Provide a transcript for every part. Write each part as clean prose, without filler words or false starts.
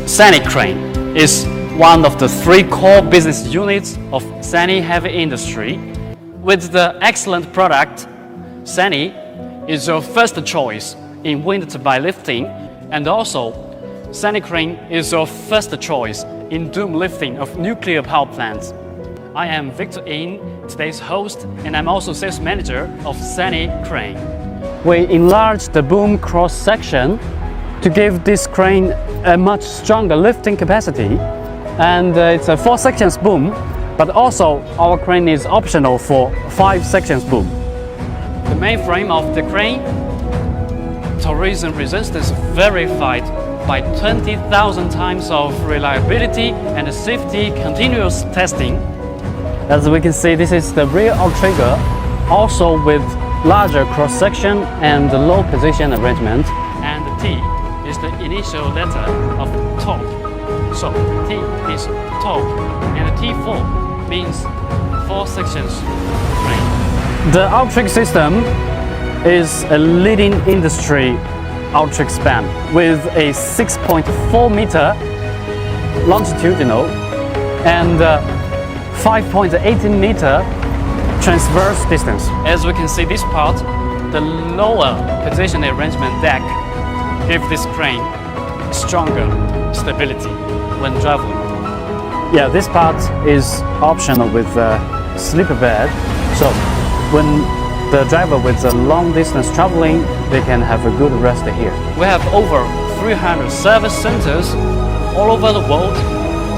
Sany crane is one of the three core business units of Sany heavy industry. With the excellent product, Sany is your first choice in wind turbine lifting, and also Sany crane is your first choice in boom lifting of nuclear power plants. I am Victor In, today's host, and I'm also sales manager of Sany crane. We enlarged the boom cross section to give this crane a much stronger lifting capacity, and it's a 4 sections boom, but also our crane is optional for 5 sections boom. The main frame of the crane, torsion resistance verified by 20,000 times of reliability and safety continuous testing. As we can see, this is the rear outrigger, also with larger cross section and low position arrangement. And the T is the initial letter of top. So T is top, and the T4 means 4 sections crane. The outrigger system is a leading industry outrigger span with a 6.4 meter longitudinal and 5.18 meter transverse distance. As we can see, this part, the lower position arrangement deck gives this crane stronger stability when traveling. Yeah, this part is optional with a sleeper bed, so when the driver with a long distance traveling, they can have a good rest here. We have over 300 service centers all over the world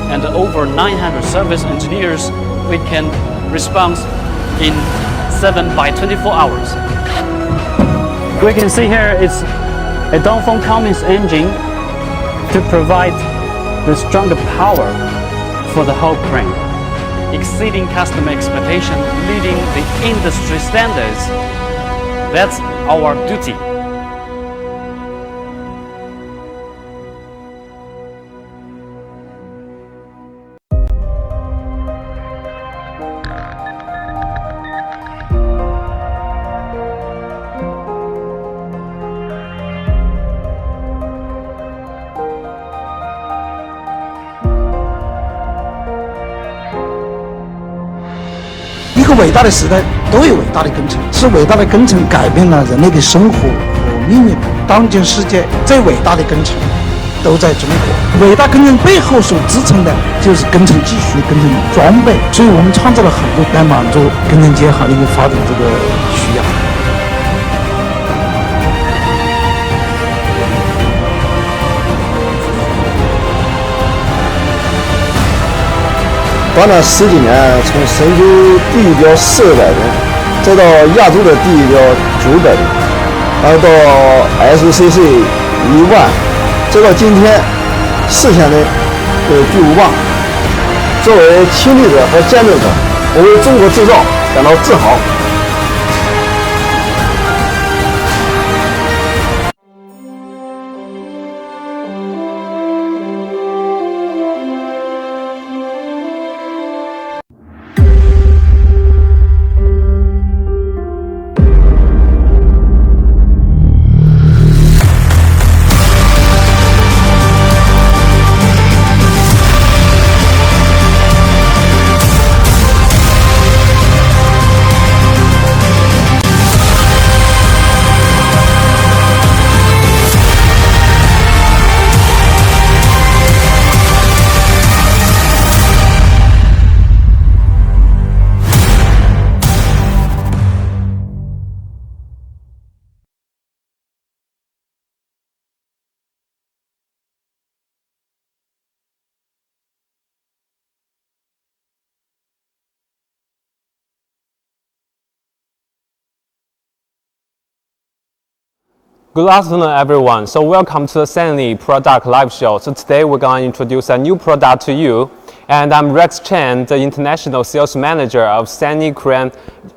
and over 900 service engineers. We can respond in 7 by 24 hours. We can see here it's a Dongfeng Cummins engine to provide the stronger power for the whole crane, exceeding customer expectation, leading the industry standards. That's our duty.一个伟大的时代都有伟大的工程，是伟大的工程改变了人类的生活和命运。当今世界最伟大的工程都在中国，伟大工程背后所支撑的就是工程技术、工程装备，所以我们创造了很多来满足工程结合的一个发展这个需要。短短10几年，从神舟第一标400人，再到亚洲的第一标900人，然后到 STC 10000，再到今天4000人的巨无霸。作为亲历者和见证者，我为中国制造感到自豪。Good afternoon, everyone. So welcome to the Sany product live show. So today we're going to introduce a new product to you. And I'm Chen, the international sales manager of Sany crane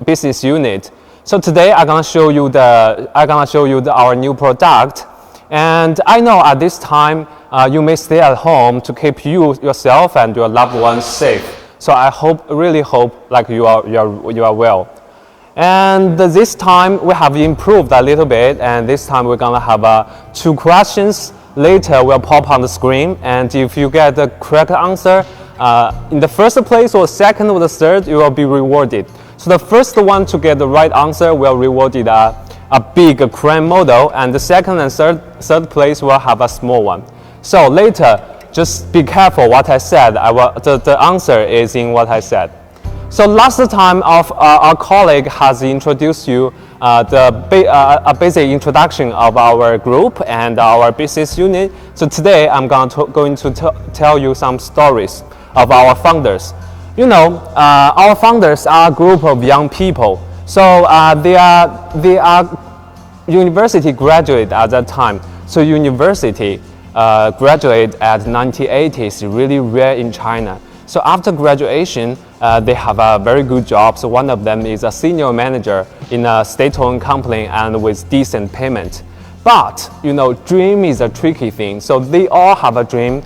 business unit. So today I'm gonna show you our new product. And I know at this time you may stay at home to keep yourself and your loved ones safe. So I really hope like you are well. And this time we have improved a little bit, and this time we're gonna have 2 questions later will pop on the screen, and if you get the correct answer in the first place or second or the third, you will be rewarded. So the first one to get the right answer will rewarded a big crane model, and the second and third place will have a small one. So later, just be careful what I said. The answer is in what I said. So last time our colleague has introduced you a basic introduction of our group and our business unit. So today I'm going to tell you some stories of our founders. You know, our founders are a group of young people. So they are university graduate at that time. So university graduate at 1980s is really rare in China. So after graduation, they have a very good job. So one of them is a senior manager in a state-owned company and with decent payment. But, you know, dream is a tricky thing. So they all have a dream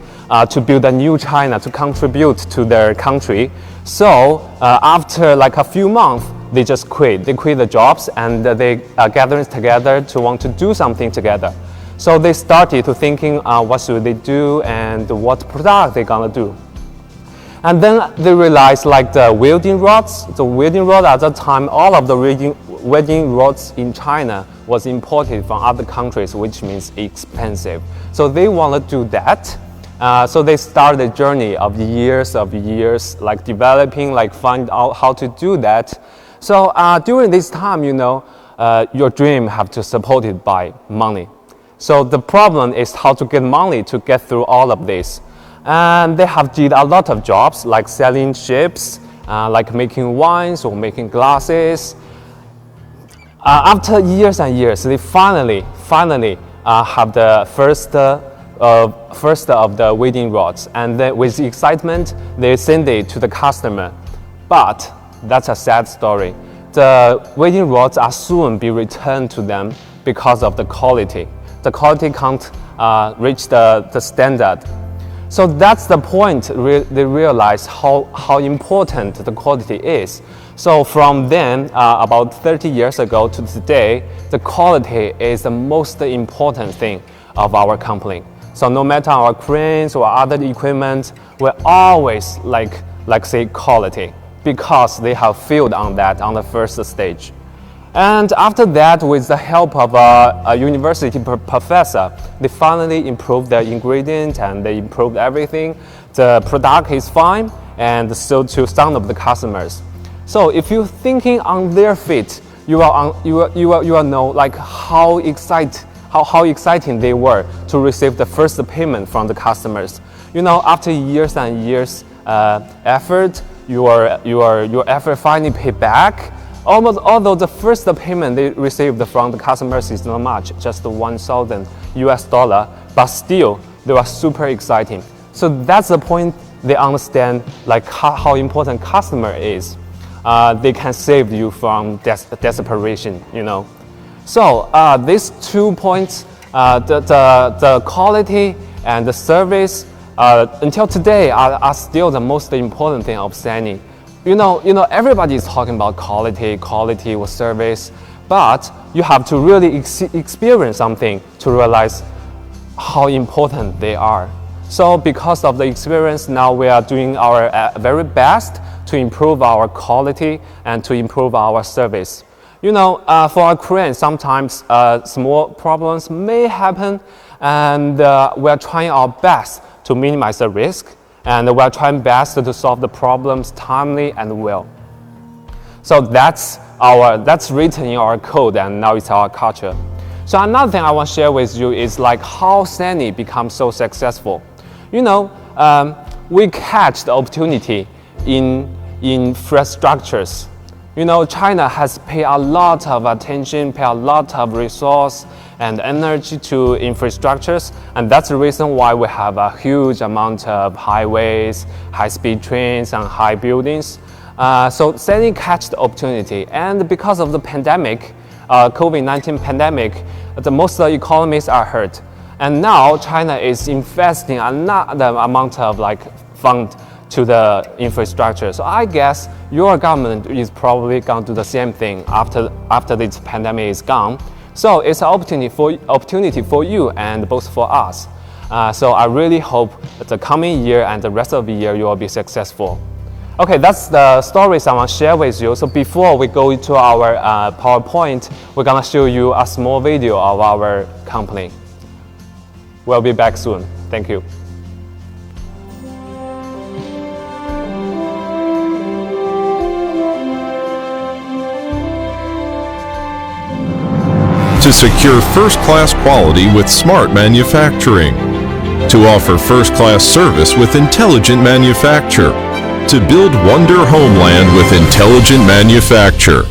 to build a new China, to contribute to their country. So after like a few months, they just quit. They quit the jobs and they gathered together to want to do something together. So they started to thinking what should they do and what product they're gonna do. And then they realized like the welding rods at that time, all of the welding rods in China was imported from other countries, which means expensive. So they want to do that. So they started a journey of years, like developing, like find out how to do that. So during this time, you know, your dream have to support it by money. So the problem is how to get money to get through all of this. And they have did a lot of jobs like selling ships, like making wines or making glasses. After years and years, they finally have the first of the welding rods, and then with excitement they send it to the customer. But that's a sad story. The welding rods are soon be returned to them because of the quality. The quality can't reach the standard. So that's the point. They realize how important the quality is. So from then, about 30 years ago to today, the quality is the most important thing of our company. So no matter our cranes or other equipment, we always like say quality, because they have failed on that on the first stage. And after that, with the help of a university professor, they finally improved the ingredient and they improved everything. The product is fine, and so to some of the customers. So if you're thinking on their feet, you will know like how exciting they were to receive the first payment from the customers. You know, after years and years effort, your effort finally paid back. Although the first payment they received from the customers is not much, just $1,000, but still they were super exciting. So that's the point. They understand like how important customer is. They can save you from desperation, you know. So these 2 points, the quality and the service, until today are still the most important thing of Sany. You know, everybody is talking about quality with service, but you have to really experience something to realize how important they are. So because of the experience, now we are doing our very best to improve our quality and to improve our service. You know, for our crane, sometimes small problems may happen, and we are trying our best to minimize the risk. And we're trying best to solve the problems timely and well. So that's written in our code, and now it's our culture. So another thing I want to share with you is like how Sany becomes so successful. You know, we catch the opportunity in infrastructures. You know, China has paid a lot of attention, paid a lot of resource and energy to infrastructures, and that's the reason why we have a huge amount of highways, high-speed trains, and high buildings. So Sany catch the opportunity, and because of the pandemic, COVID-19 pandemic, most of the economies are hurt, and now China is investing another amount of like fund to the infrastructure. So I guess your government is probably going to do the same thing after this pandemic is gone. So it's an opportunity for you and both for us. So I really hope that the coming year and the rest of the year you will be successful. Okay, that's the stories I want to share with you. So before we go into our PowerPoint, we're gonna show you a small video of our company. We'll be back soon. Thank you. To secure first-class quality with smart manufacturing, to offer first-class service with intelligent manufacture, to build wonder homeland with intelligent manufacture.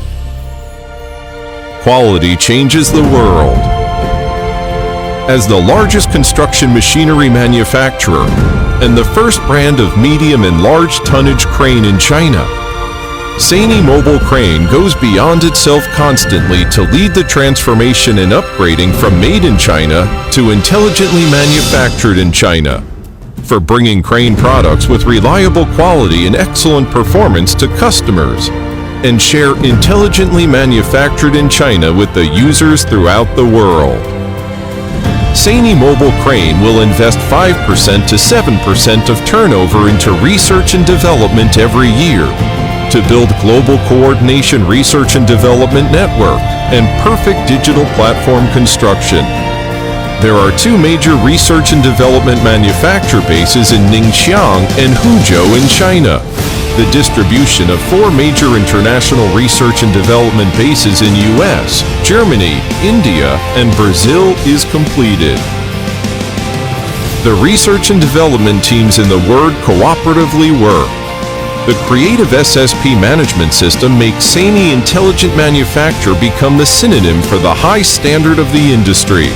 Quality changes the world. As the largest construction machinery manufacturer and the first brand of medium and large tonnage crane in China, Sany Mobile Crane goes beyond itself constantly to lead the transformation and upgrading from made in China to intelligently manufactured in China, for bringing crane products with reliable quality and excellent performance to customers, and share intelligently manufactured in China with the users throughout the world. Sany Mobile Crane will invest 5% to 7% of turnover into research and development every year, to build global coordination research and development network and perfect digital platform construction. There are two major research and development manufacture bases in Ningxiang and Huzhou in China. The distribution of 4 major international research and development bases in US, Germany, India, and Brazil is completed. The research and development teams in the word cooperatively work. The creative SSP management system makes Sany Intelligent Manufacture become the synonym for the high standard of the industry.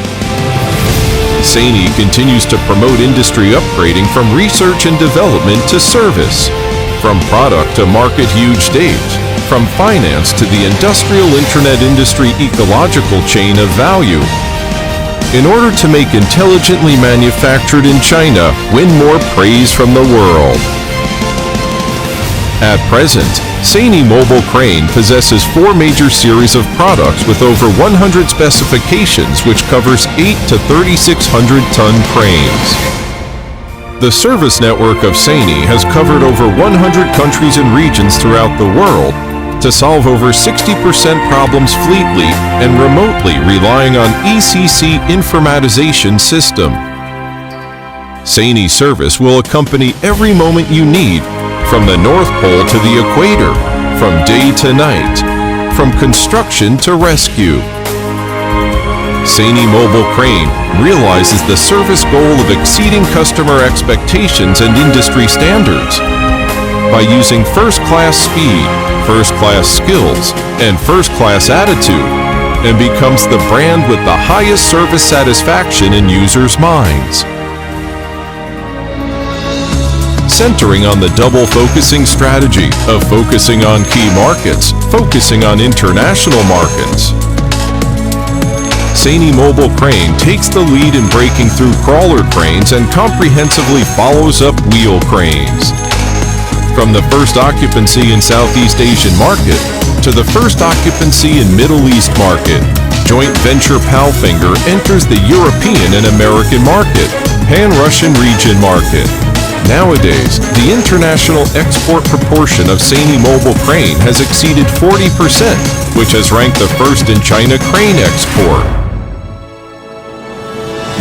Sany continues to promote industry upgrading from research and development to service, from product to market huge stage, from finance to the industrial internet industry ecological chain of value. In order to make intelligently manufactured in China win more praise from the world. At present, Sany Mobile Crane possesses 4 major series of products with over 100 specifications, which covers 8 to 3,600 ton cranes. The service network of Sany has covered over 100 countries and regions throughout the world to solve over 60% problems fleetly and remotely, relying on ECC informatization system. Sany service will accompany every moment you need, from the North Pole to the equator, from day to night, from construction to rescue. Sany Mobile Crane realizes the service goal of exceeding customer expectations and industry standards by using first-class speed, first-class skills, and first-class attitude, and becomes the brand with the highest service satisfaction in users' minds. Centering on the double focusing strategy of focusing on key markets, focusing on international markets. Sany Mobile Crane takes the lead in breaking through crawler cranes and comprehensively follows up wheel cranes. From the first occupancy in Southeast Asian market to the first occupancy in Middle East market, joint venture Palfinger enters the European and American market, Pan-Russian region market. Nowadays, the international export proportion of Sany Mobile Crane has exceeded 40%, which has ranked the first in China crane export.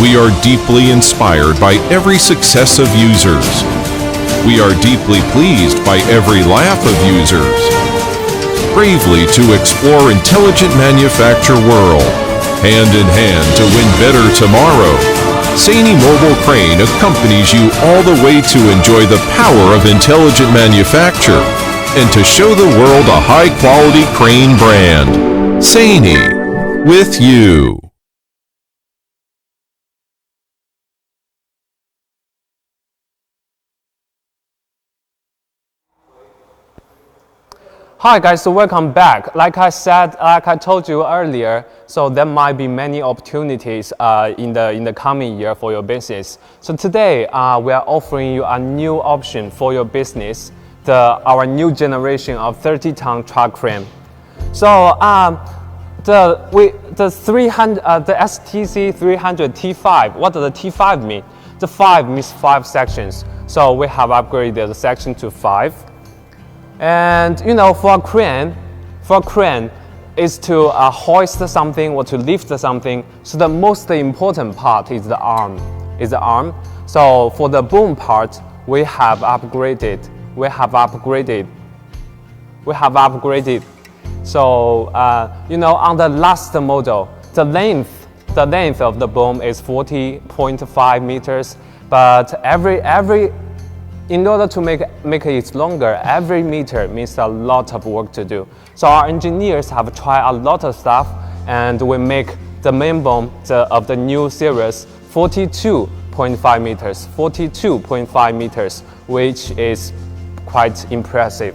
We are deeply inspired by every success of users. We are deeply pleased by every laugh of users. Bravely to explore intelligent manufacture world, hand in hand to win better tomorrow. Sany Mobile Crane accompanies you all the way to enjoy the power of intelligent manufacture and to show the world a high-quality crane brand. Sany, with you. Hi guys, so welcome back. Like I told you earlier, so there might be many opportunities in the coming year for your business. So today we are offering you a new option for your business, our new generation of 30-ton truck crane. So the STC300T5. What does the T5 mean? The 5 means 5 sections. So we have upgraded the section to 5. And you know, for a crane is to hoist something or to lift something. So the most important part is the arm. So for the boom part, we have upgraded. So you know, on the last model, the length of the boom is 40.5 meters. But in order to make it longer, every meter means a lot of work to do. So our engineers have tried a lot of stuff, and we make the main boom of the new series 42.5 meters, which is quite impressive.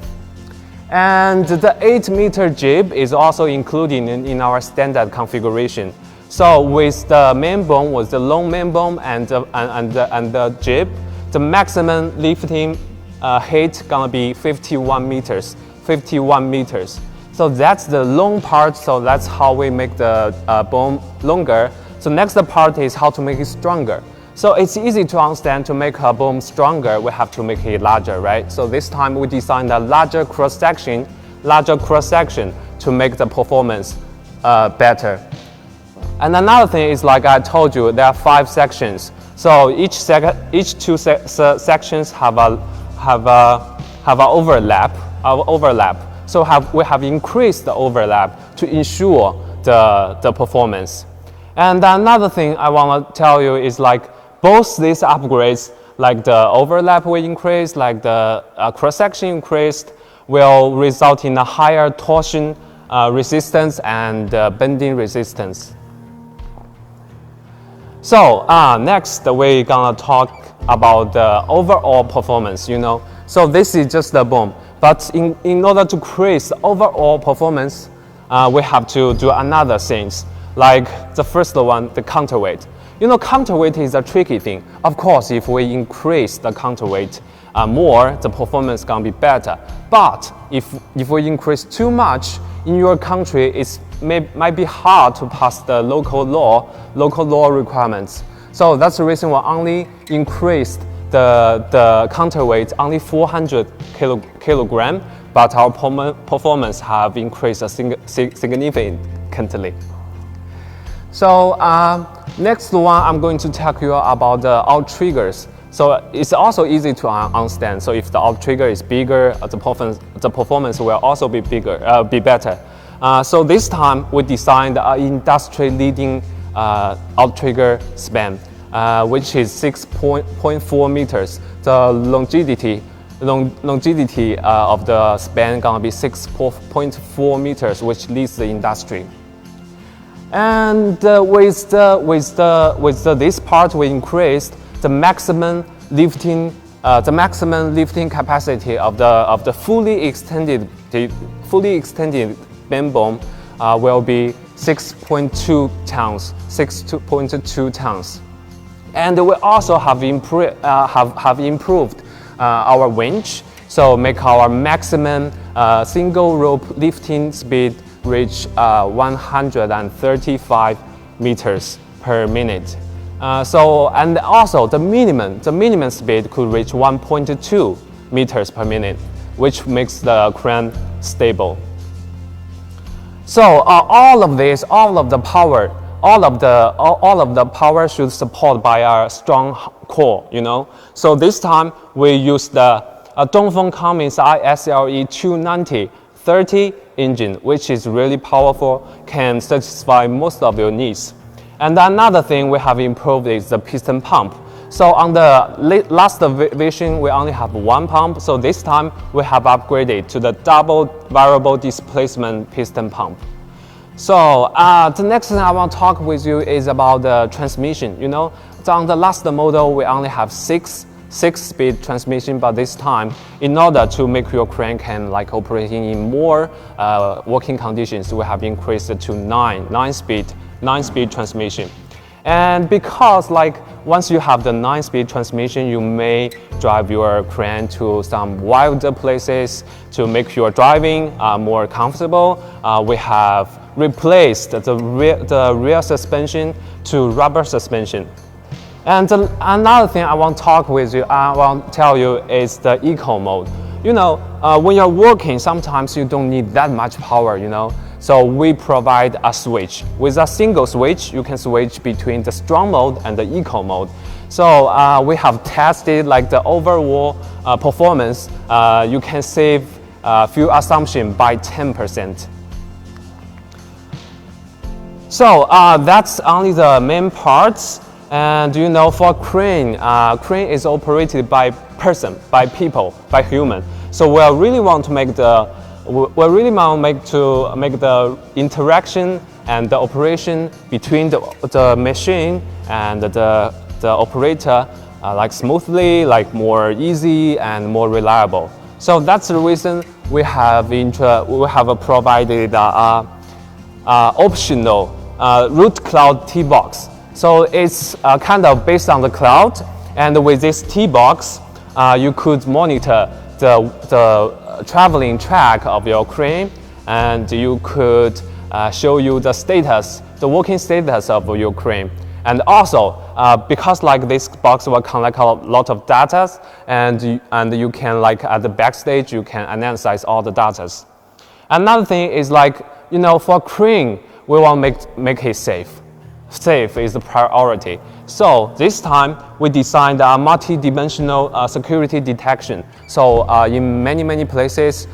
And the 8-meter jib is also included in our standard configuration. So with the main boom, with the long main boom and the jib, the maximum lifting height gonna be 51 meters. So that's the long part. So that's how we make the boom longer. So next part is how to make it stronger. So it's easy to understand. To make a boom stronger, we have to make it larger, right? So this time we designed a larger cross section to make the performance better. And another thing is, like I told you, there are 5 sections. So each two sections have a overlap. So we have increased the overlap to ensure the performance. And another thing I want to tell you is, like, both these upgrades, like the overlap we increased, like the cross-section increased, will result in a higher torsion resistance and bending resistance. So next we're gonna talk about the overall performance, you know. So this is just the boom, but in order to increase overall performance, we have to do another things. Like the first one, the counterweight. You know, counterweight is a tricky thing. Of course, if we increase the counterweight more, the performance gonna be better. But if we increase too much in your country, it might be hard to pass the local law requirements. So that's the reason we only increased the counterweight only 400 kilogram, but our performance have increased significantly. So next one, I'm going to talk you about the out triggers. So it's also easy to understand. So if the out trigger is bigger, the performance will also be better. So this time we designed an industry-leading out trigger span, which is 6.4 meters. The longevity of the span gonna be 6.4 meters, which leads the industry. And with this part, we increased the maximum lifting capacity of the fully extended main boom will be 6.2 tons. And we also have improved our winch, so make our maximum single rope lifting speed reach 135 meters per minute. And also the minimum speed could reach 1.2 meters per minute, which makes the crane stable. So all of the power should support by a strong core, you know. So this time we use the Dongfeng Cummins ISLE 290/30 engine, which is really powerful, can satisfy most of your needs. And another thing we have improved is the piston pump. So on the last version, we only have one pump. So this time we have upgraded to the double variable displacement piston pump. So the next thing I want to talk with you is about the transmission. You know, so on the last model, we only have six-speed transmission, but this time, in order to make your crane can like operating in more working conditions, we have increased it to nine-speed transmission. And because like once you have the 9-speed transmission, you may drive your crane to some wilder places to make your driving more comfortable. We have replaced the rear suspension to rubber suspension. And another thing I want to tell you is the eco mode. You know, when you're working, sometimes you don't need that much power, you know. So we provide a switch. With a single switch, you can switch between the strong mode and the eco mode. So we have tested like the overall performance. You can save fuel consumption by 10%. So that's only the main parts. And you know, for crane, crane is operated by person, by people, by human. So we really want to make the interaction and the operation between the machine and the operator like smoothly, like more easy and more reliable. So that's the reason we have provided optional root cloud T-box. So it's kind of based on the cloud, and with this T-box, you could monitor the traveling track of your crane, and you could show you the status, the working status of your crane. And also, because like this box will collect a lot of data, and you can like at the backstage, you can analyze all the data. Another thing is like, you know, for crane, we want to make it safe. Safe is the priority. So this time we designed a multi-dimensional security detection. So in many places,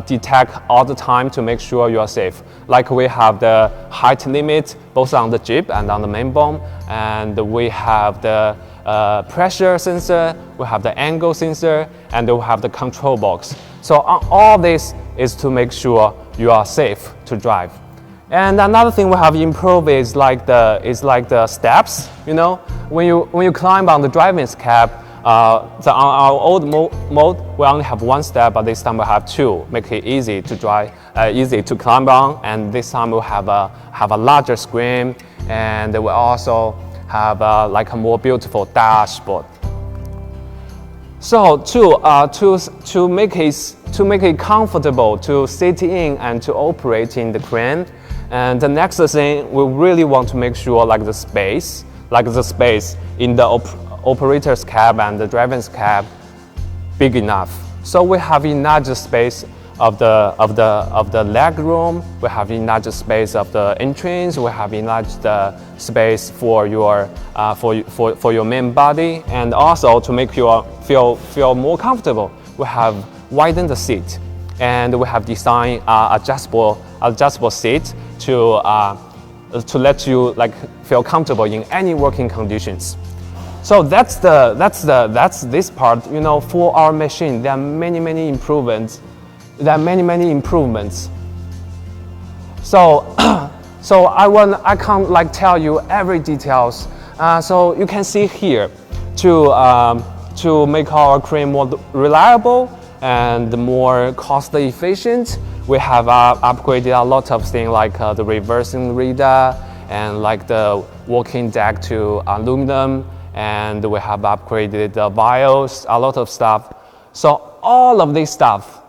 detect all the time to make sure you are safe. Like we have the height limit both on the Jeep and on the main bomb, and we have the pressure sensor, we have the angle sensor, and we have the control box. So all this is to make sure you are safe to drive. And another thing we have improved is like the steps. You know, when you climb on the driving's cab, on our old mode we only have one step, but this time we have two, make it easy to drive, easy to climb on. And this time we have a larger screen, and we also have like a more beautiful dashboard. So to make it comfortable to sit in and to operate in the crane. And the next thing, we really want to make sure like the space in the operator's cab and the driver's cab big enough. So we have enough space of the leg room, we have enough space of the entrance, we have enough space for your main body, and also to make you feel more comfortable, we have widened the seat, and we have designed adjustable seat to let you like feel comfortable in any working conditions. So that's this part. You know, for our machine, there are many improvements. So I can't like tell you every details. So you can see here to make our crane more reliable and more cost efficient. We have upgraded a lot of things like the reversing radar and like the walking deck to aluminum, and we have upgraded the vials, a lot of stuff. So all of this stuff,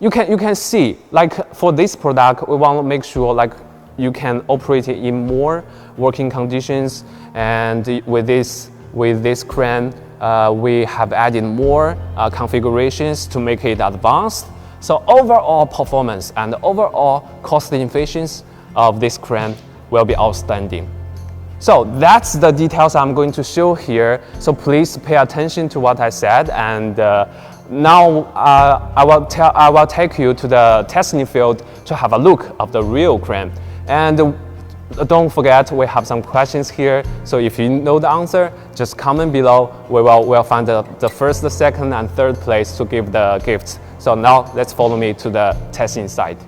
you can see like for this product, we want to make sure like you can operate it in more working conditions, and with this crane. We have added more configurations to make it advanced. So overall performance and overall cost efficiency of this crane will be outstanding. So that's the details I'm going to show here. So please pay attention to what I said, and now I will take you to the testing field to have a look of the real crane. And don't forget, we have some questions here. So if you know the answer, just comment below. We'll find the first, the second, and third place to give the gifts. So now let's follow me to the testing site.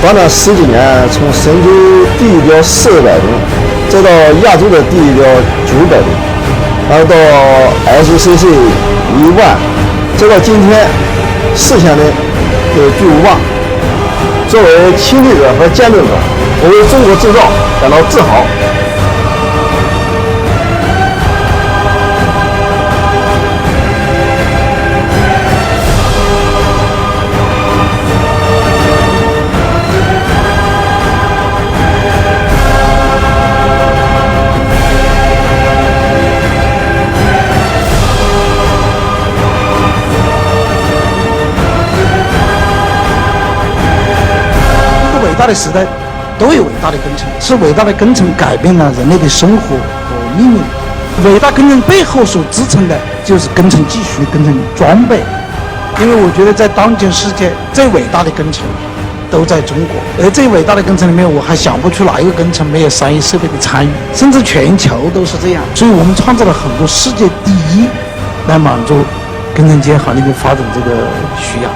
短短10几年，从神舟第一标400吨，再到亚洲的第一标900吨，然后到 STC 10000，再到今天4000吨的巨无霸。作为亲历者和见证者，我为中国制造感到自豪。伟大的时代都有伟大的工程，是伟大的工程改变了人类的生活和命运。伟大工程背后所支撑的就是工程技术、工程装备。因为我觉得在当今世界最伟大的工程都在中国，而最伟大的工程里面，我还想不出哪一个工程没有商业设备的参与，甚至全球都是这样。所以我们创造了很多世界第一，来满足工程界行业的发展这个需要。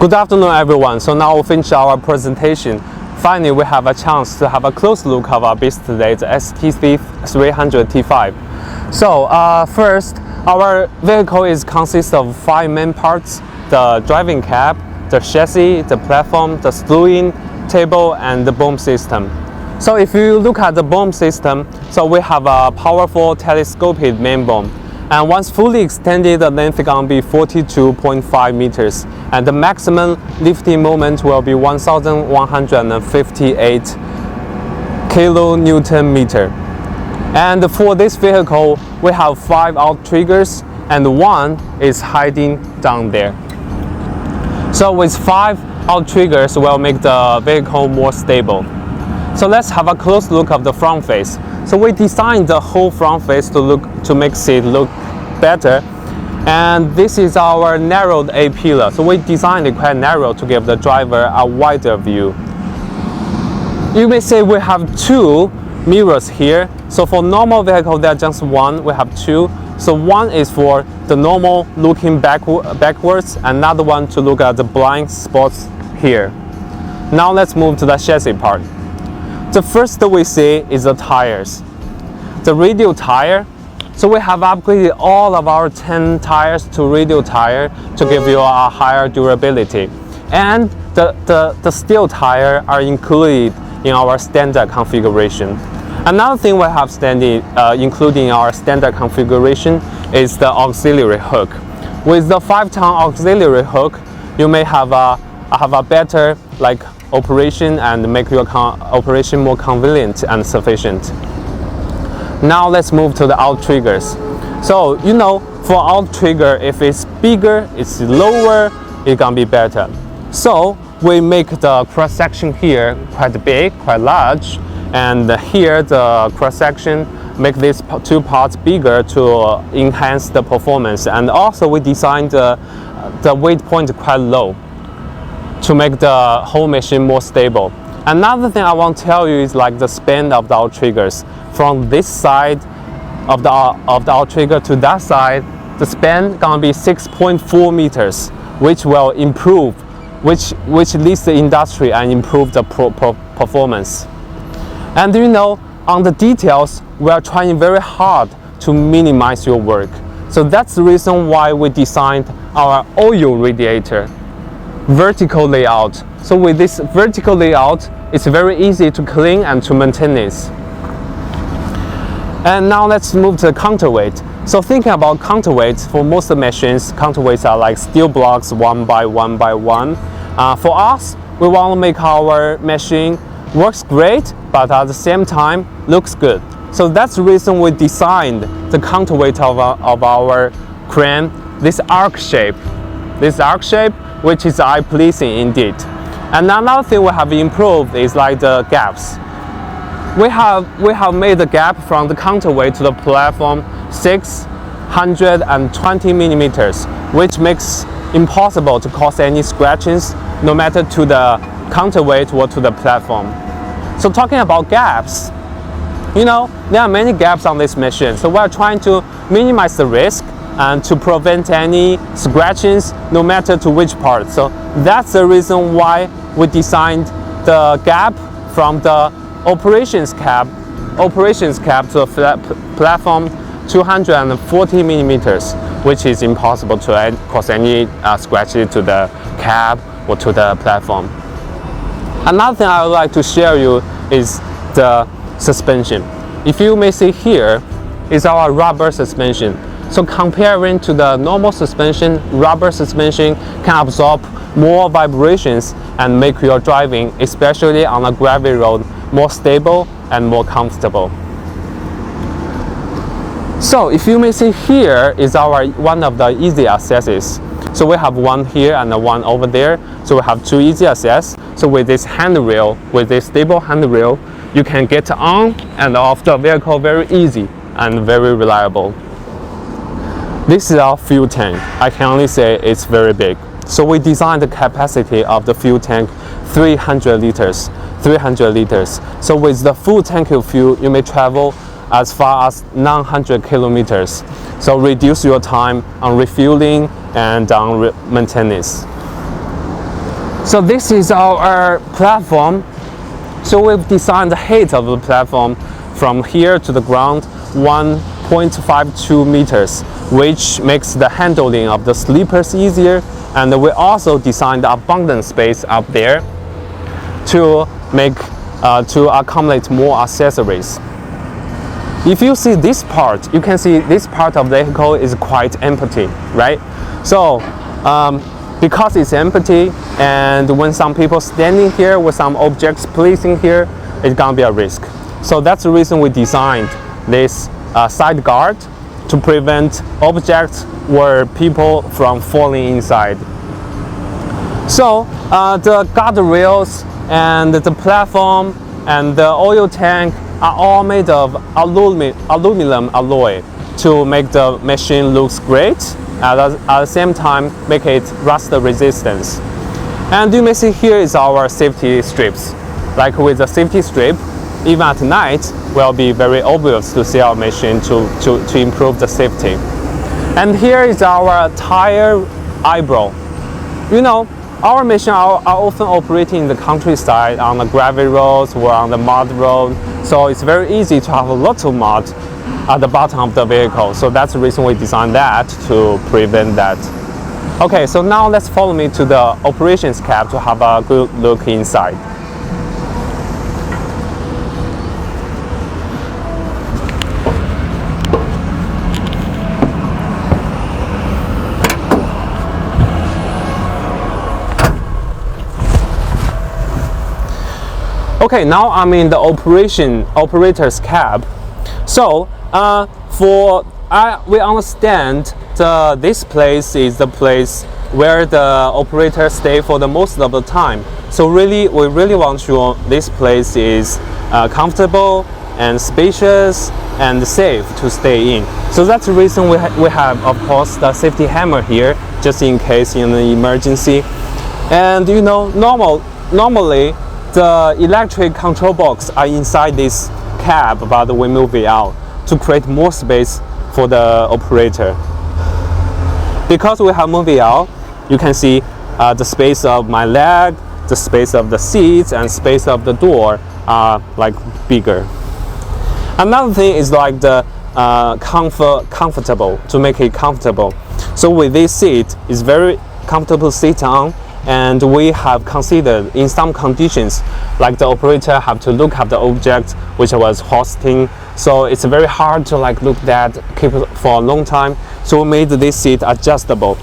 Good afternoon, everyone. So now we'll finish our presentation. Finally, we have a chance to have a close look of our beast today, the STC300T5. So first, our vehicle consists of 5 main parts: the driving cab, the chassis, the platform, the slewing table, and the boom system. So if you look at the boom system, so we have a powerful telescopic main boom. And once fully extended, the length is going to be 42.5 meters. And the maximum lifting moment will be 1,158 kilonewton meter. And for this vehicle, we have 5 outriggers and 1 is hiding down there. So with 5 outriggers, we'll make the vehicle more stable. So let's have a close look of the front face. So we designed the whole front face to make it look better. And this is our narrowed A-pillar. So we designed it quite narrow to give the driver a wider view. You may say we have 2 mirrors here. So for normal vehicle, there are just 1. We have 2. So 1 is for the normal looking backwards, another one to look at the blind spots here. Now let's move to the chassis part. The first we see is the tires. The radial tire. So we have upgraded all of our 10 tires to radial tire to give you a higher durability. And the steel tire are included in our standard configuration. Another thing we have included in our standard configuration is the auxiliary hook. With the 5-ton auxiliary hook, you may have a better operation and make your operation more convenient and sufficient. Now let's move to the out triggers. So for out trigger, if it's bigger, it's lower, it's gonna be better. So we make the cross section here quite big, quite large, and here the cross section make these two parts bigger to enhance the performance. And also we designed the weight point quite low to make the whole machine more stable. Another thing I want to tell you is the span of the out triggers. From this side of the out trigger to that side, the span gonna be 6.4 meters, which will improve, which leads the industry and improve the performance. And on the details, we are trying very hard to minimize your work. So that's the reason why we designed our oil radiator vertical layout. So with this vertical layout, it's very easy to clean and to maintain it. And now let's move to counterweight. So thinking about counterweights, for most machines, counterweights are like steel blocks 1 by 1 by 1. For us, we want to make our machine works great, but at the same time looks good. So that's the reason we designed the counterweight of our crane, this arc shape, which is eye-pleasing indeed. And another thing we have improved is the gaps. We have made the gap from the counterweight to the platform 620 millimeters, which makes impossible to cause any scratches, no matter to the counterweight or to the platform. So talking about gaps, there are many gaps on this machine. So we're trying to minimize the risk and to prevent any scratches, no matter to which part. So that's the reason why we designed the gap from the operations cap to the platform 240 millimeters, which is impossible to cause any scratches to the cab or to the platform. Another thing I would like to share you is the suspension. If you may see here is our rubber suspension. So comparing to the normal suspension, rubber suspension can absorb more vibrations and make your driving, especially on a gravel road, more stable and more comfortable. So if you may see here is one of the easy accesses. So we have one here and one over there. So we have two easy access. So with this handrail, with this stable handrail, you can get on and off the vehicle very easy and very reliable. This is our fuel tank. I can only say it's very big. So we designed the capacity of the fuel tank 300 liters. So with the full tank of fuel, you may travel as far as 900 kilometers. So reduce your time on refueling and on maintenance. So this is our platform. So we've designed the height of the platform from here to the ground 1.52 meters, which makes the handling of the sleepers easier. And we also designed abundant space up there to accommodate more accessories. If you see this part, you can see this part of the vehicle is quite empty, right? So because it's empty, and when some people standing here with some objects placing here, it's gonna be a risk. So that's the reason we designed this side guard to prevent objects or people from falling inside. So the guardrails and the platform and the oil tank are all made of aluminum alloy to make the machine looks great, at the same time make it rust resistance. And you may see here is our safety strips. Like with the safety strip, even at night, will be very obvious to see our machine to improve the safety. And here is our tire eyebrow. Our machines are often operating in the countryside on the gravel roads or on the mud road. So it's very easy to have a lot of mud at the bottom of the vehicle. So that's the reason we designed that to prevent that. Okay, so now let's follow me to the operations cab to have a good look inside. Okay, now I'm in the operator's cab. So we understand this place is the place where the operator stay for the most of the time. So we really want sure this place is comfortable and spacious and safe to stay in. So that's the reason we have, of course, the safety hammer here, just in case in an emergency. And you know, normally the electric control box are inside this cab, but we move it out to create more space for the operator. Because we have moved it out, you can see the space of my leg, the space of the seats, and space of the door are like bigger. Another thing is like the comfortable, to make it comfortable. So with this seat, it's very comfortable sit on. And we have considered in some conditions, like the operator have to look at the object which was hosting, so it's very hard to like look that, keep it for a long time. So we made this seat adjustable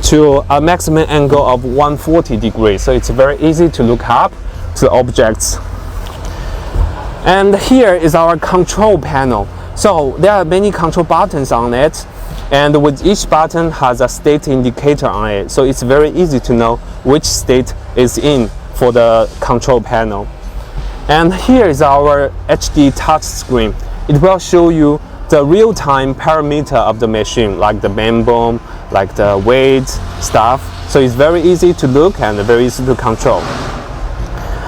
to a maximum angle of 140 degrees, so it's very easy to look up to the objects. And here is our control panel. So there are many control buttons on it, and with each button has a state indicator on it, so it's very easy to know which state is in for the control panel. And here is our HD touch screen. It will show you the real-time parameter of the machine, like the bend boom, like the weight stuff. So it's very easy to look and very easy to control.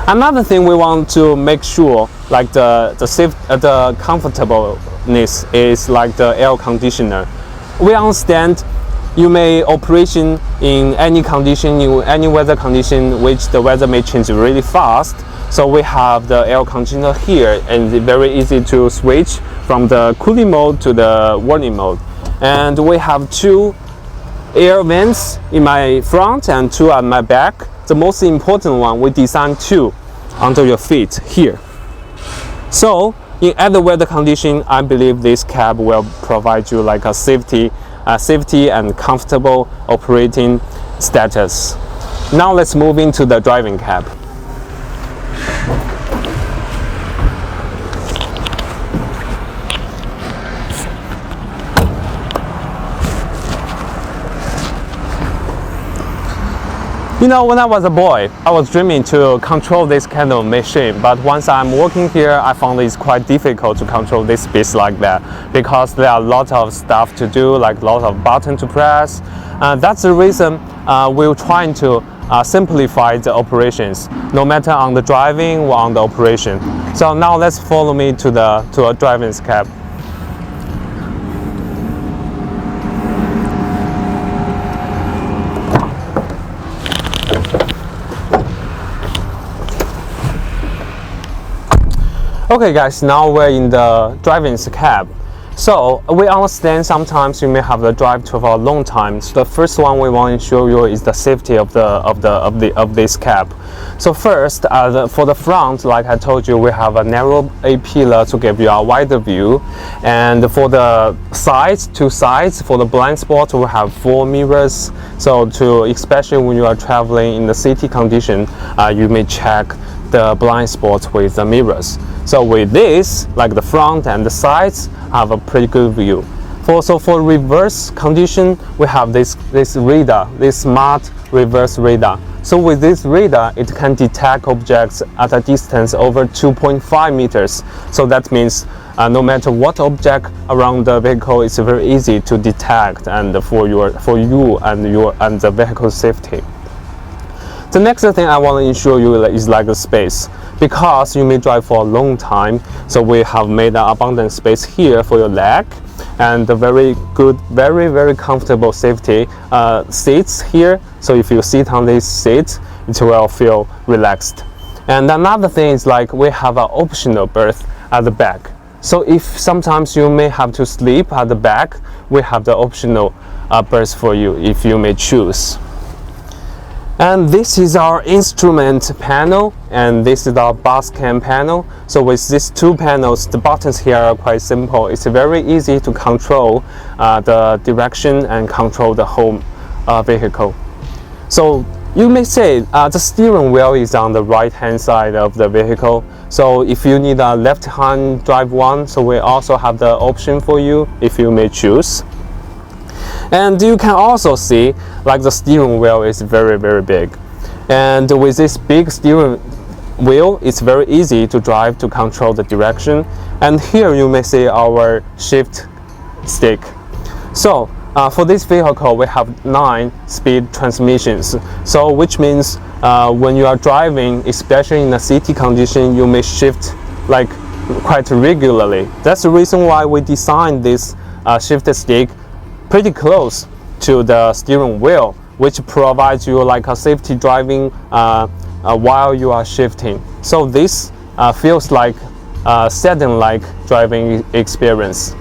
Another thing we want to make sure, like the comfortableness, is like the air conditioner. We understand you may operation in any condition, in any weather condition, which the weather may change really fast. So we have the air conditioner here, and it's very easy to switch from the cooling mode to the warming mode. And we have two air vents in my front and two at my back. The most important one, we designed two under your feet here. So in other weather condition, I believe this cab will provide you like a safety and comfortable operating status. Now let's move into the driving cab. You know, when I was a boy, I was dreaming to control this kind of machine, but once I'm working here, I found it's quite difficult to control this beast like that, because there are a lot of stuff to do, like a lot of buttons to press. That's the reason we're trying to simplify the operations, no matter on the driving or on the operation. So now let's follow me to a driving's cab. Okay guys, now we're in the driving's cab. So we understand sometimes you may have to drive for a long time. So the first one we want to show you is the safety of this cab. So first, for the front, like I told you, we have a narrow A-pillar to give you a wider view, and for the sides, two sides, for the blind spot, we have 4 mirrors. So especially when you are traveling in the city condition, you may check the blind spots with the mirrors. So with this, like the front and the sides, have a pretty good view. For reverse condition, we have this radar, this smart reverse radar. So with this radar, it can detect objects at a distance over 2.5 meters. So that means no matter what object around the vehicle, it's very easy to detect, and for you and the vehicle safety. The next thing I want to ensure you is like the space, because you may drive for a long time. So we have made an abundant space here for your leg, and the very good, very comfortable safety seats here. So if you sit on this seat, it will feel relaxed. And another thing is like we have an optional berth at the back. So if sometimes you may have to sleep at the back, we have the optional berth for you if you may choose. And this is our instrument panel, and this is our bus cam panel. So with these two panels, the buttons here are quite simple. It's very easy to control the direction and control the whole vehicle. So you may say the steering wheel is on the right hand side of the vehicle. So if you need a left hand drive one, so we also have the option for you if you may choose. And you can also see like the steering wheel is very big, and with this big steering wheel it's very easy to drive, to control the direction. And here you may see our shift stick. So for this vehicle we have 9-speed transmissions, so which means when you are driving, especially in a city condition, you may shift like quite regularly. That's the reason why we designed this shift stick pretty close to the steering wheel, which provides you like a safety driving while you are shifting. So this feels like sedan-like driving experience.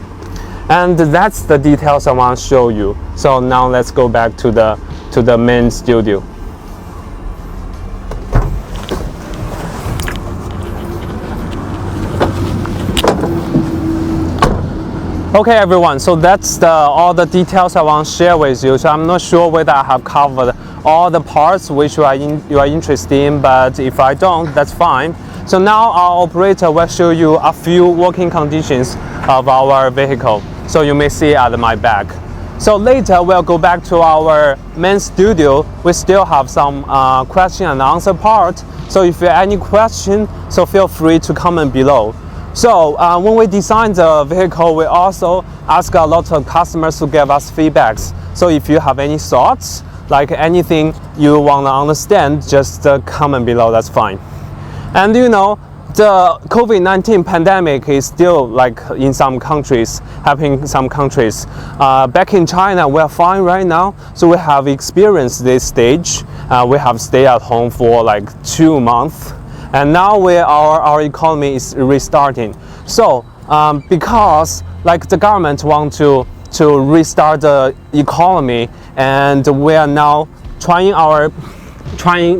And that's the details I want to show you. So now let's go back to the main studio. Okay everyone, so that's all the details I want to share with you. So I'm not sure whether I have covered all the parts which you are interested in, but if I don't, that's fine. So now our operator will show you a few working conditions of our vehicle. So you may see at my back. So later we'll go back to our main studio. We still have some question and answer part. So if you have any question, so feel free to comment below. So when we design the vehicle, we also ask a lot of customers to give us feedbacks. So if you have any thoughts, like anything you want to understand, just comment below, that's fine. And you know, the COVID-19 pandemic is still like in some countries, happening in some countries. Back in China, we're fine right now. So we have experienced this stage. We have stayed at home for like 2 months. And now our economy is restarting. So because like the government want to restart the economy, and we are now trying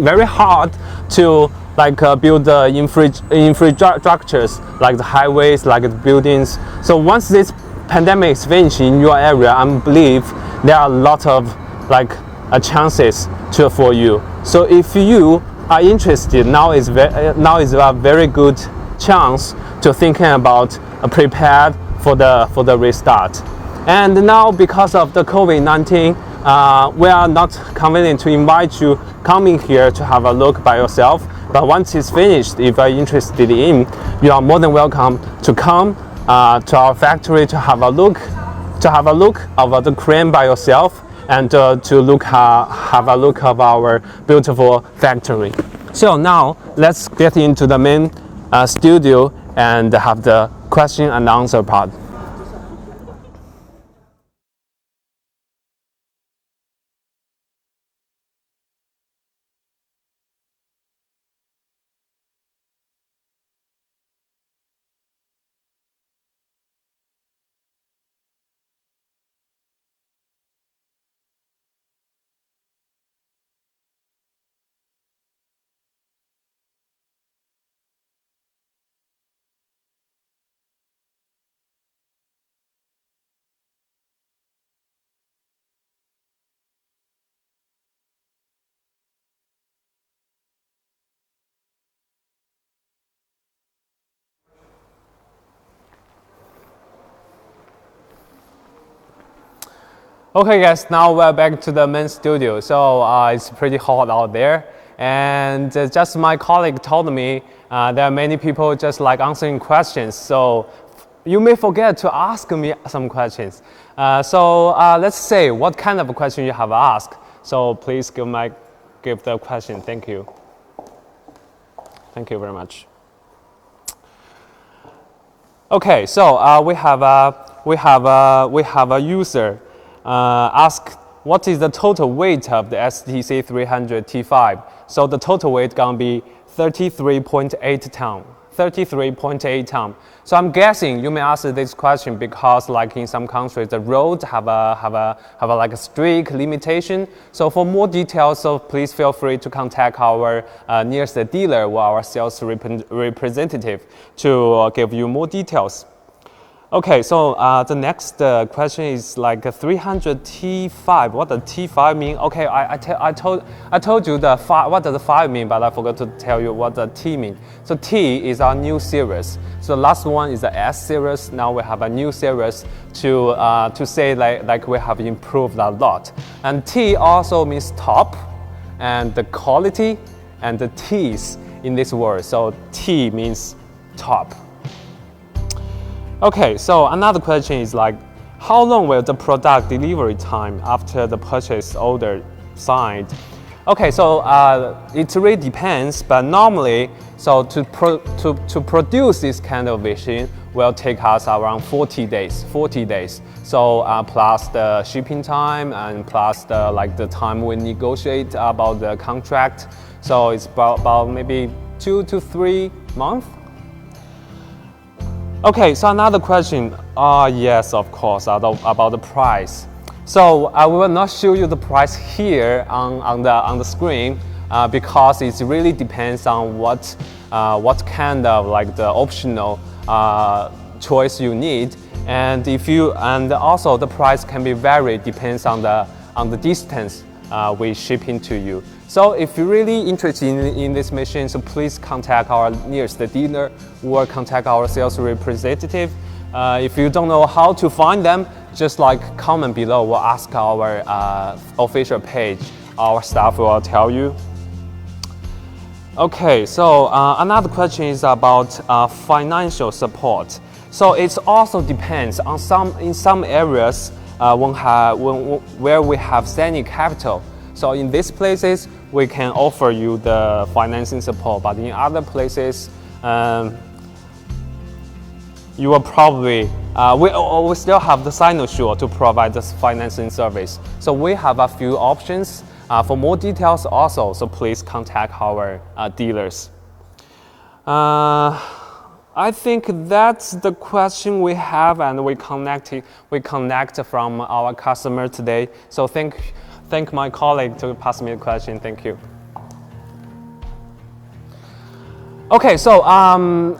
very hard to like build the infrastructures, like the highways, like the buildings. So once this pandemic is finished in your area, I believe there are a lot of like chances for you. So if you are interested, now is a very good chance to thinking about prepared for the restart. And now because of the COVID-19, we are not convenient to invite you coming here to have a look by yourself. But once it's finished, if you are interested in, you are more than welcome to come to our factory to have a look of the crane by yourself, and to have a look of our beautiful factory. So now let's get into the main studio and have the question and answer part. Okay guys, now we're back to the main studio. So it's pretty hot out there, and just my colleague told me there are many people just like answering questions. So you may forget to ask me some questions. So let's say what kind of a question you have asked. So please give the question. Thank you. Thank you very much. Okay, so we have a user ask what is the total weight of the STC300T5. So the total weight gonna be 33.8 ton, 33.8 tons. So I'm guessing you may ask this question because, like in some countries, the roads have like a strict limitation. So for more details, so please feel free to contact our nearest dealer or our sales representative to give you more details. Okay, so the next question is like a 300T5. What does T5 mean? Okay, I told you the what does the 5 mean, but I forgot to tell you what the T mean. So T is our new series. So the last one is the S series. Now we have a new series to say like we have improved a lot. And T also means top, and the quality, and the T's in this word. So T means top. Okay, so another question is like, how long will the product delivery time after the purchase order signed? Okay, so it really depends, but normally, so to produce this kind of machine will take us around 40 days. 40 days. So plus the shipping time and plus the time we negotiate about the contract. So it's about maybe 2 to 3 months. Okay, so another question, yes, of course, about the price. So I will not show you the price here on the screen because it really depends on what kind of like the optional choice you need, and also the price can be varied depends on the distance we shipping to you. So if you're really interested in this machine, so please contact our nearest dealer or contact our sales representative. If you don't know how to find them, just like comment below or ask our official page. Our staff will tell you. Okay, so another question is about financial support. So it also depends on in some areas where we have Sany capital. So in these places, we can offer you the financing support, but in other places, you will probably, we still have the Sany to provide this financing service. So we have a few options. For more details also, so please contact our dealers. I think that's the question we have, and we connect from our customer today. So thank my colleague to pass me the question. Thank you. Okay, so I'm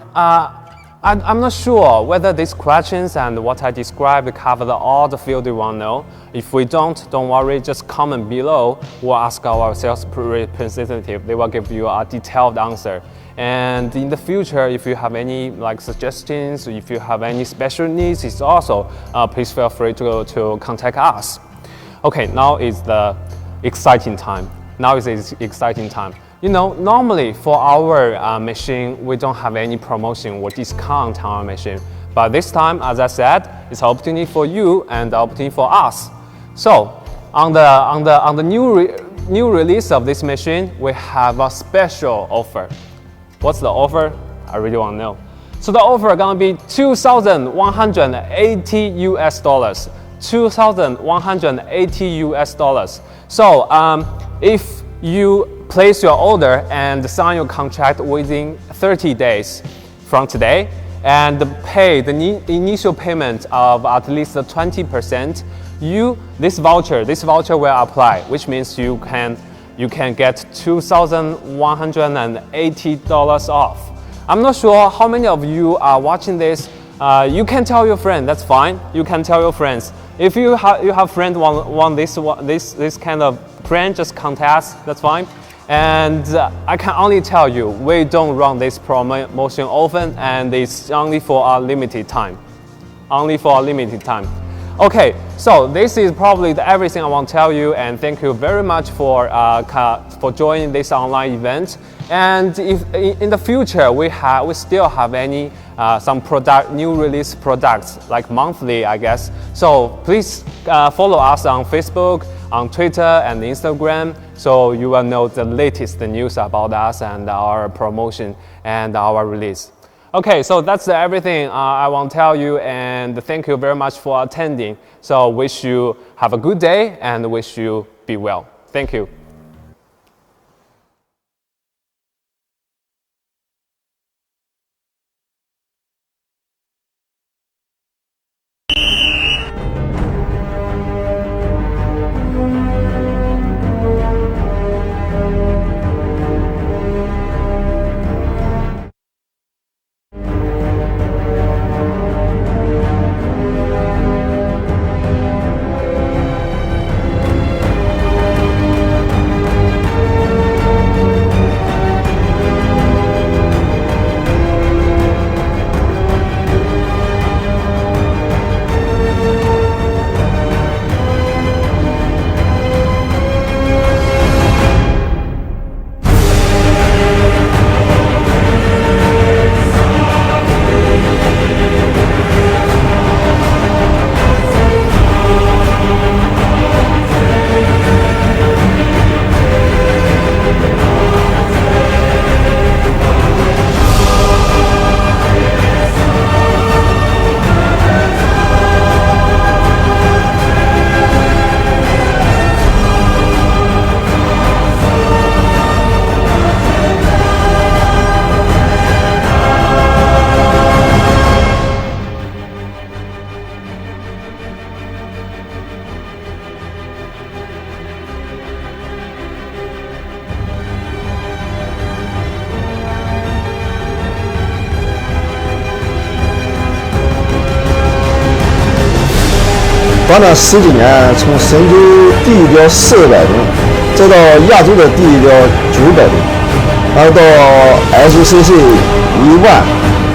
not sure whether these questions and what I described cover all the field you want to know. If we don't worry, just comment below or ask our sales representative. They will give you a detailed answer. And in the future, if you have any like suggestions, if you have any special needs, it's also please feel free to contact us. Okay, now is the exciting time. You know, normally for our machine, we don't have any promotion or discount on our machine. But this time, as I said, it's an opportunity for you and an opportunity for us. So on the new release of this machine, we have a special offer. What's the offer? I really want to know. So the offer is gonna be $2,180 US. $2,180 US. So if you place your order and sign your contract within 30 days from today and pay the initial payment of at least 20%, this voucher will apply, which means you can get $2,180 off. I'm not sure how many of you are watching this. You can tell your friend, that's fine. You can tell your friends. If you have friends want this kind of plan, just contact us, that's fine. And I can only tell you, we don't run this promotion often, and it's only for a limited time. Okay, so this is probably everything I want to tell you, and thank you very much for joining this online event. And if in the future we still have any some new release products like monthly, I guess. So please follow us on Facebook, on Twitter and Instagram, so you will know the latest news about us and our promotion and our release. Okay, so that's everything I want to tell you, and thank you very much for attending. So wish you have a good day and wish you be well. Thank you. 短短10几年，从神舟第一标400吨，再到亚洲的第一标900吨，然后到 STC 10000，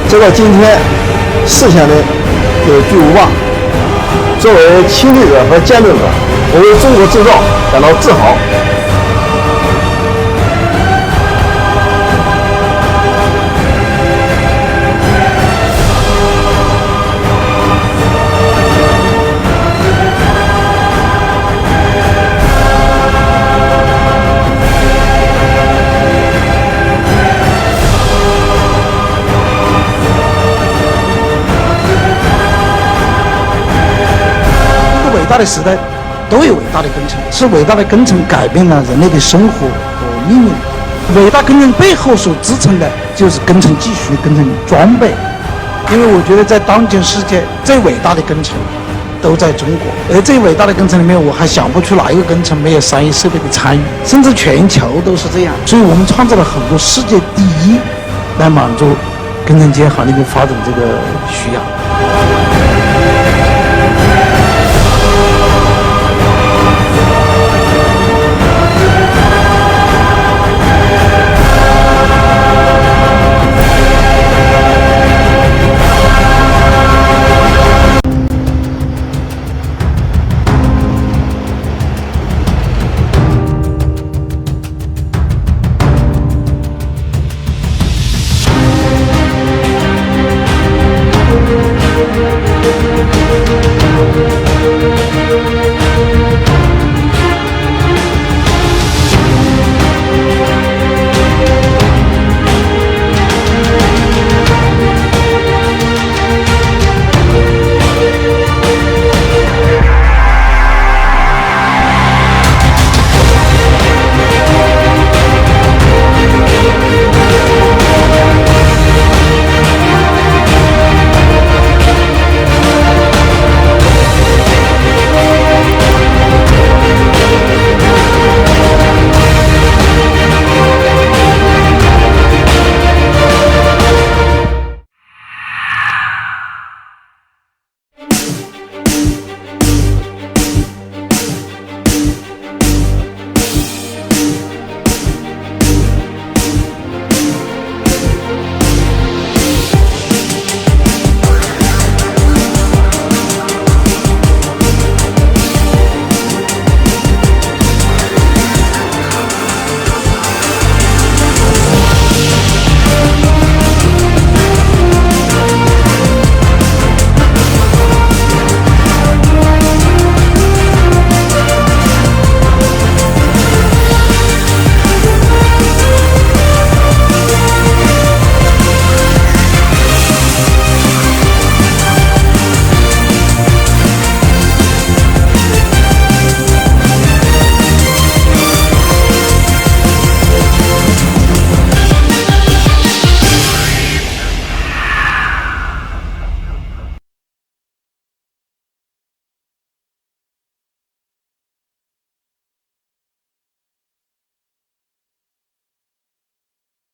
再到今天4000吨的巨无霸。作为亲历者和见证者，我为中国制造感到自豪。伟大的时代都有伟大的工程，是伟大的工程改变了人类的生活和命运。伟大工程背后所支撑的就是工程技术、工程装备。因为我觉得在当今世界最伟大的工程都在中国，而最伟大的工程里面，我还想不出哪一个工程没有商业设备的参与，甚至全球都是这样。所以我们创造了很多世界第一，来满足工程界行业的发展这个需要。